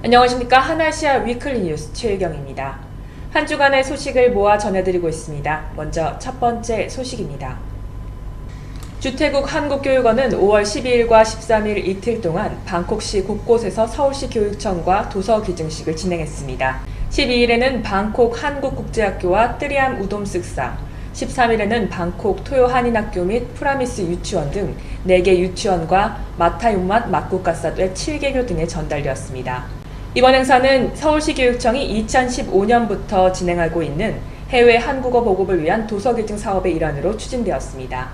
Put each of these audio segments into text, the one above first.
안녕하십니까. 하나시아 위클리 뉴스 최유경입니다. 한 주간의 소식을 모아 전해드리고 있습니다. 먼저 첫 번째 소식입니다. 주태국 한국교육원은 5월 12일과 13일 이틀 동안 방콕시 곳곳에서 서울시 교육청과 도서 기증식을 진행했습니다. 12일에는 방콕 한국국제학교와 뜨리암 우돔쓱사, 13일에는 방콕 토요한인학교 및 프라미스 유치원 등 4개 유치원과 마타용맛 막국가사대 7개교 등에 전달되었습니다. 이번 행사는 서울시 교육청이 2015년부터 진행하고 있는 해외 한국어 보급을 위한 도서 기증 사업의 일환으로 추진되었습니다.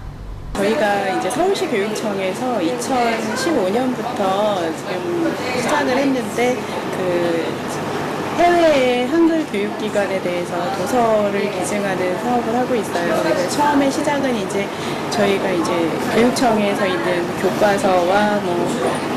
저희가 이제 서울시 교육청에서 2015년부터 지금 시작을 했는데 해외 한글 교육기관에 대해서 도서를 기증하는 사업을 하고 있어요. 그래서 처음에 시작은 이제 저희가 이제 교육청에서 있는 교과서와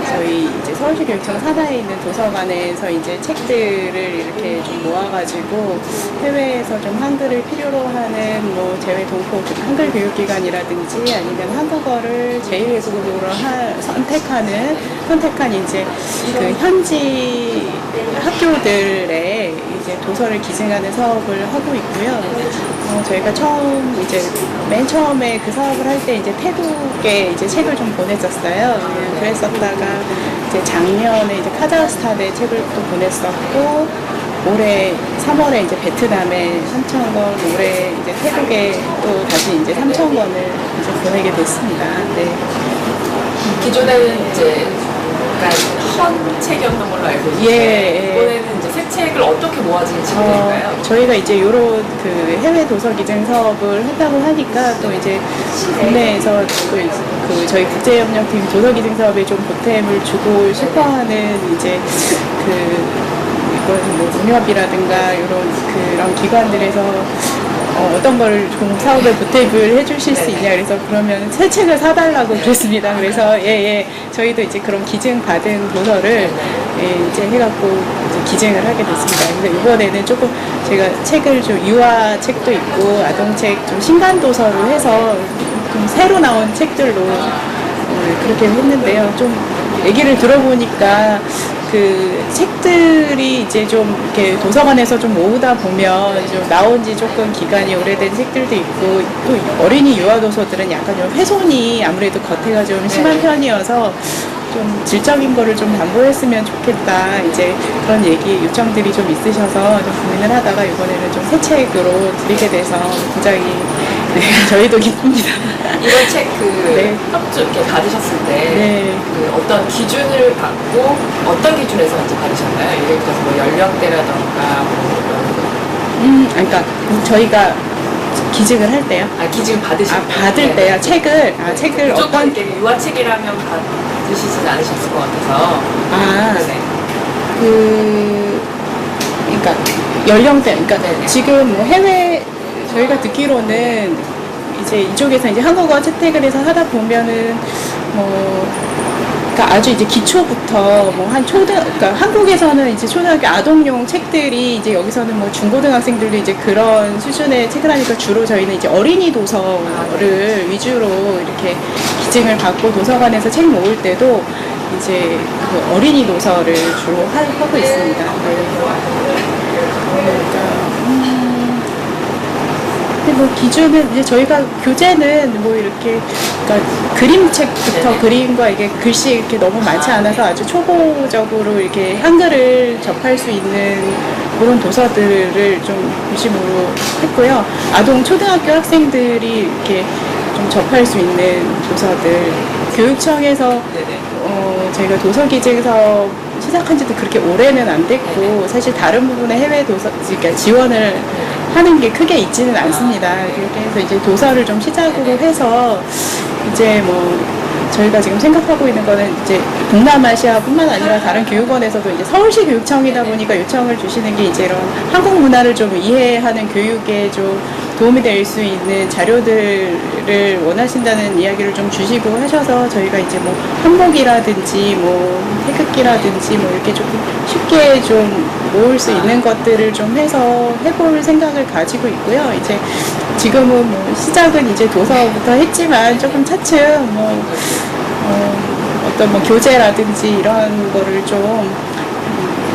저희 이제 서울시 교육청 산하에 있는 도서관에서 이제 책들을 이렇게 좀 모아가지고 해외에서 좀 한글을 필요로 하는 제외 동포 한글 교육기관이라든지 아니면 한국어를 제2외국어로 선택한 이제 그 현지 학교들에 이제 도서를 기증하는 사업을 하고 있고요. 저희가 맨 처음에 그 사업을 할 때 이제 태국에 이제 책을 좀 보냈었어요. 그랬었다가 이제 작년에 이제 카자흐스탄에 책을 또 보냈었고, 올해 3월에 이제 베트남에 3,000권, 올해 이제 태국에 또 다시 이제 3,000권을 이제 보내게 됐습니다. 네. 기존에는 이제 헌 책이었던 걸로 알고 있는데 이번에는 이제 새 책을 어떻게 모아진 책인가요? 저희가 이제 요런 그 해외 도서 기증 사업을 한다고 하니까 또 이제 국내에서 또 저희 국제협력팀 도서 기증 사업에 좀 보탬을 주고 싶어하는 이제 이건 농협이라든가 그런 기관들에서 어떤 거를 좀 사업에 보탬을 해주실 수 있냐, 그래서 그러면 새 책을 사달라고 그랬습니다. 그래서 저희도 이제 그런 기증 받은 도서를 이제 해갖고 이제 기증을 하게 됐습니다. 그래서 이번에는 조금 제가 책을 좀 유아 책도 있고 아동책 좀 신간 도서로 해서 좀 새로 나온 책들로 그렇게 했는데요. 좀 얘기를 들어보니까 그 책들이 이제 좀 이렇게 도서관에서 좀 모으다 보면 좀 나온 지 조금 기간이 오래된 책들도 있고, 또 어린이 유아 도서들은 약간 좀 훼손이 아무래도 겉에가 좀 심한 편이어서 좀 질적인 거를 좀 담보했으면 좋겠다, 이제 그런 요청들이 좀 있으셔서 좀 고민을 하다가 이번에는 좀 새 책으로 드리게 돼서 굉장히 저희도 기쁩니다. 이번 책 협조 이렇게 받으셨을 때 어떤 기준을 받고 어떤 기준에서 이제 받으셨나요? 예를 들어서 연령대라던가 그러니까 저희가 기증을 할 때요? 기증 받으실 때? 받을 때요? 책을 어떤 유아책이라면 받으시진 않으셨을 것 같아서. 그러니까 연령대, 지금 해외 저희가 듣기로는 이제 이쪽에서 이제 한국어 채택을 해서 하다 보면은 그러니까 아주 이제 기초부터 그러니까 한국에서는 이제 초등학교 아동용 책들이 이제 여기서는 중고등학생들도 이제 그런 수준의 책을 하니까 주로 저희는 이제 어린이 도서를 위주로 이렇게 기증을 받고 도서관에서 책 모을 때도 이제 그 어린이 도서를 주로 하고 있습니다. 근데 기준은 이제 저희가 교재는 이렇게 그림책부터 그림과 이게 글씨 이렇게 너무 많지 않아서 아주 초보적으로 이렇게 한글을 접할 수 있는 그런 도서들을 좀 중심으로 했고요. 아동 초등학교 학생들이 이렇게 좀 접할 수 있는 도서들, 교육청에서 저희가 도서 기증 사업 시작한 지도 그렇게 오래는 안 됐고, 사실 다른 부분의 해외 도서, 그러니까 지원을 하는 게 크게 있지는 않습니다. 그렇게 해서 이제 도서를 좀 시작으로 해서 이제 저희가 지금 생각하고 있는 거는 이제 동남아시아뿐만 아니라 다른 교육원에서도 이제 서울시 교육청이다 보니까 요청을 주시는 게 이제 이런 한국 문화를 좀 이해하는 교육에 좀 도움이 될 수 있는 자료들을 원하신다는 이야기를 좀 주시고 하셔서 저희가 이제 한복이라든지 태극기라든지 이렇게 조금 쉽게 좀 모을 수 있는 것들을 좀 해서 해볼 생각을 가지고 있고요. 이제 지금은 시작은 이제 도서부터 했지만 조금 차츰 어떤 교재라든지 이런 거를 좀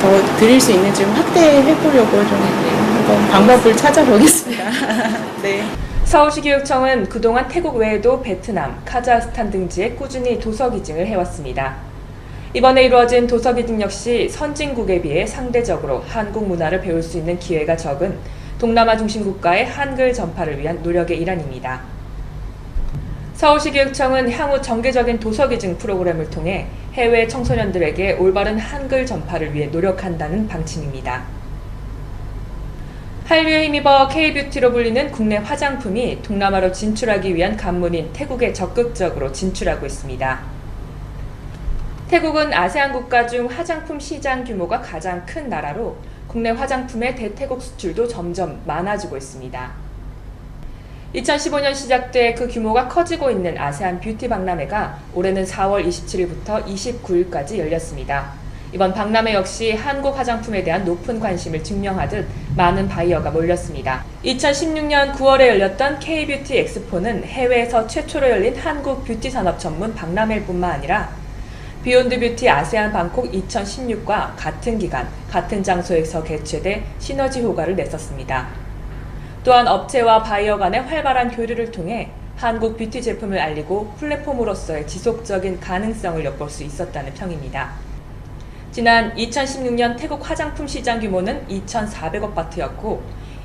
더 드릴 수 있는지 좀 확대해보려고 좀 한번 방법을 찾아보겠습니다. 네. 서울시 교육청은 그동안 태국 외에도 베트남, 카자흐스탄 등지에 꾸준히 도서 기증을 해왔습니다. 이번에 이루어진 도서 기증 역시 선진국에 비해 상대적으로 한국 문화를 배울 수 있는 기회가 적은 동남아 중심 국가의 한글 전파를 위한 노력의 일환입니다. 서울시 교육청은 향후 정기적인 도서 기증 프로그램을 통해 해외 청소년들에게 올바른 한글 전파를 위해 노력한다는 방침입니다. 한류에 힘입어 K-뷰티로 불리는 국내 화장품이 동남아로 진출하기 위한 관문인 태국에 적극적으로 진출하고 있습니다. 태국은 아세안 국가 중 화장품 시장 규모가 가장 큰 나라로 국내 화장품의 대태국 수출도 점점 많아지고 있습니다. 2015년 시작돼 그 규모가 커지고 있는 아세안 뷰티 박람회가 올해는 4월 27일부터 29일까지 열렸습니다. 이번 박람회 역시 한국 화장품에 대한 높은 관심을 증명하듯 많은 바이어가 몰렸습니다. 2016년 9월에 열렸던 K-뷰티 엑스포는 해외에서 최초로 열린 한국 뷰티 산업 전문 박람회뿐만 아니라 비욘드 뷰티 아세안 방콕 2016과 같은 기간, 같은 장소에서 개최돼 시너지 효과를 냈었습니다. 또한 업체와 바이어 간의 활발한 교류를 통해 한국 뷰티 제품을 알리고 플랫폼으로서의 지속적인 가능성을 엿볼 수 있었다는 평입니다. 지난 2016년 태국 화장품 시장 규모는 2,400억 바트였고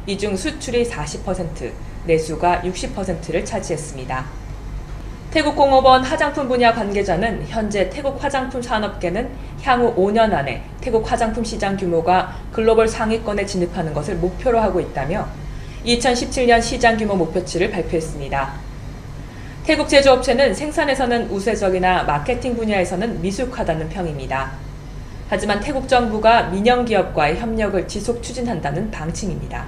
이 중 수출이 40%, 내수가 60%를 차지했습니다. 태국공업원 화장품 분야 관계자는 현재 태국 화장품 산업계는 향후 5년 안에 태국 화장품 시장 규모가 글로벌 상위권에 진입하는 것을 목표로 하고 있다며 2017년 시장 규모 목표치를 발표했습니다. 태국 제조업체는 생산에서는 우세적이나 마케팅 분야에서는 미숙하다는 평입니다. 하지만 태국 정부가 민영기업과의 협력을 지속 추진한다는 방침입니다.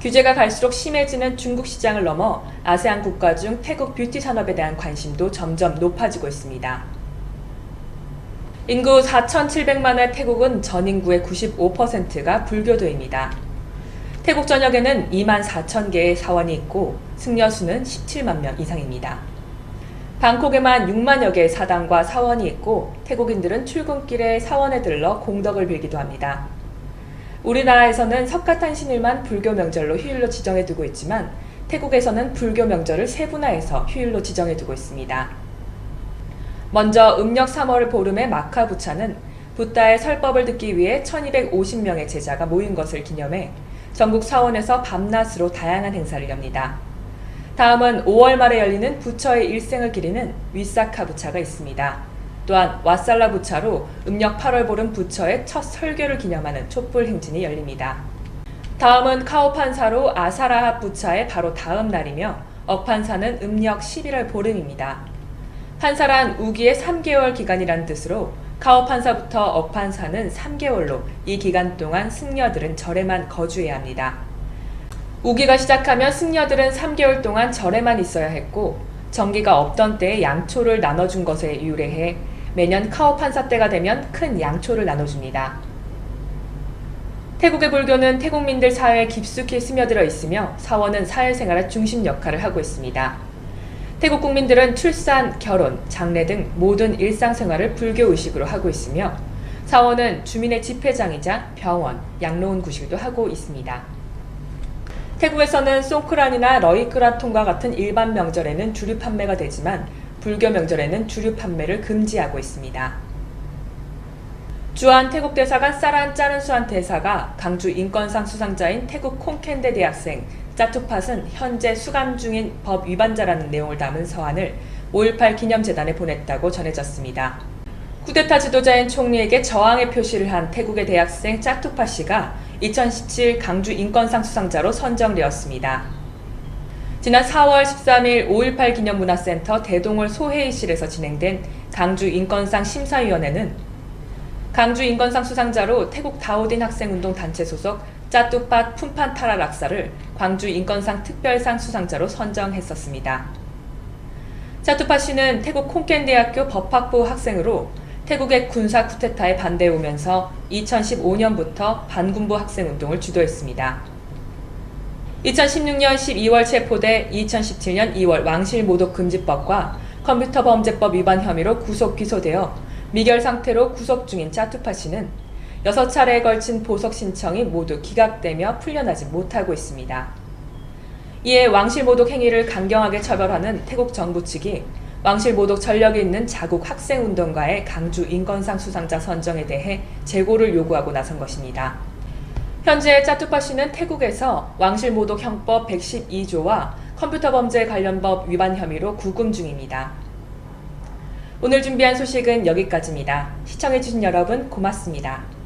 규제가 갈수록 심해지는 중국 시장을 넘어 아세안 국가 중 태국 뷰티 산업에 대한 관심도 점점 높아지고 있습니다. 인구 4,700만의 태국은 전 인구의 95%가 불교도입니다. 태국 전역에는 2만 4천 개의 사원이 있고 승려수는 17만 명 이상입니다. 방콕에만 6만여 개의 사당과 사원이 있고 태국인들은 출근길에 사원에 들러 공덕을 빌기도 합니다. 우리나라에서는 석가탄신일만 불교 명절로 휴일로 지정해두고 있지만 태국에서는 불교 명절을 세분화해서 휴일로 지정해두고 있습니다. 먼저 음력 3월 보름의 마카부차는 붓다의 설법을 듣기 위해 1250명의 제자가 모인 것을 기념해 전국 사원에서 밤낮으로 다양한 행사를 엽니다. 다음은 5월 말에 열리는 부처의 일생을 기리는 위사카 부차가 있습니다. 또한 와살라 부차로 음력 8월 보름 부처의 첫 설교를 기념하는 촛불 행진이 열립니다. 다음은 카오판사로 아사라하 부차의 바로 다음 날이며 억판사는 음력 11월 보름입니다. 판사란 우기의 3개월 기간이라는 뜻으로 카오판사부터 억판사는 3개월로 이 기간 동안 승려들은 절에만 거주해야 합니다. 우기가 시작하면 승려들은 3개월 동안 절에만 있어야 했고 전기가 없던 때에 양초를 나눠준 것에 유래해 매년 카오판사 때가 되면 큰 양초를 나눠줍니다. 태국의 불교는 태국민들 사회에 깊숙이 스며들어 있으며 사원은 사회생활의 중심 역할을 하고 있습니다. 태국 국민들은 출산, 결혼, 장례 등 모든 일상생활을 불교 의식으로 하고 있으며 사원은 주민의 집회장이자 병원, 양로원 구실도 하고 있습니다. 태국에서는 송크란이나 러이크라통과 같은 일반 명절에는 주류 판매가 되지만 불교 명절에는 주류 판매를 금지하고 있습니다. 주한 태국 대사관 사란 짜른수한 대사가 강주 인권상 수상자인 태국 콩캔대 대학생 짜투팟은 현재 수감 중인 법 위반자라는 내용을 담은 서한을 5.18 기념재단에 보냈다고 전해졌습니다. 쿠데타 지도자인 총리에게 저항의 표시를 한 태국의 대학생 짜투팟 씨가 2017 강주 인권상 수상자로 선정되었습니다. 지난 4월 13일 5.18 기념문화센터 대동홀 소회의실에서 진행된 강주 인권상 심사위원회는 강주 인권상 수상자로 태국 다오딘 학생운동 단체 소속 짜뚜팟 푼판타라 락사를 광주 인권상 특별상 수상자로 선정했었습니다. 짜뚜팟 씨는 태국 콩켄대학교 법학부 학생으로 태국의 군사 쿠데타에 반대해 오면서 2015년부터 반군부 학생운동을 주도했습니다. 2016년 12월 체포돼 2017년 2월 왕실모독금지법과 컴퓨터범죄법 위반 혐의로 구속 기소되어 미결 상태로 구속 중인 짜투팟 씨는 6차례에 걸친 보석 신청이 모두 기각되며 풀려나지 못하고 있습니다. 이에 왕실모독 행위를 강경하게 처벌하는 태국 정부 측이 왕실모독 전력이 있는 자국 학생운동가의 강주 인권상 수상자 선정에 대해 재고를 요구하고 나선 것입니다. 현재 짜투파 씨는 태국에서 왕실모독 형법 112조와 컴퓨터 범죄 관련법 위반 혐의로 구금 중입니다. 오늘 준비한 소식은 여기까지입니다. 시청해주신 여러분 고맙습니다.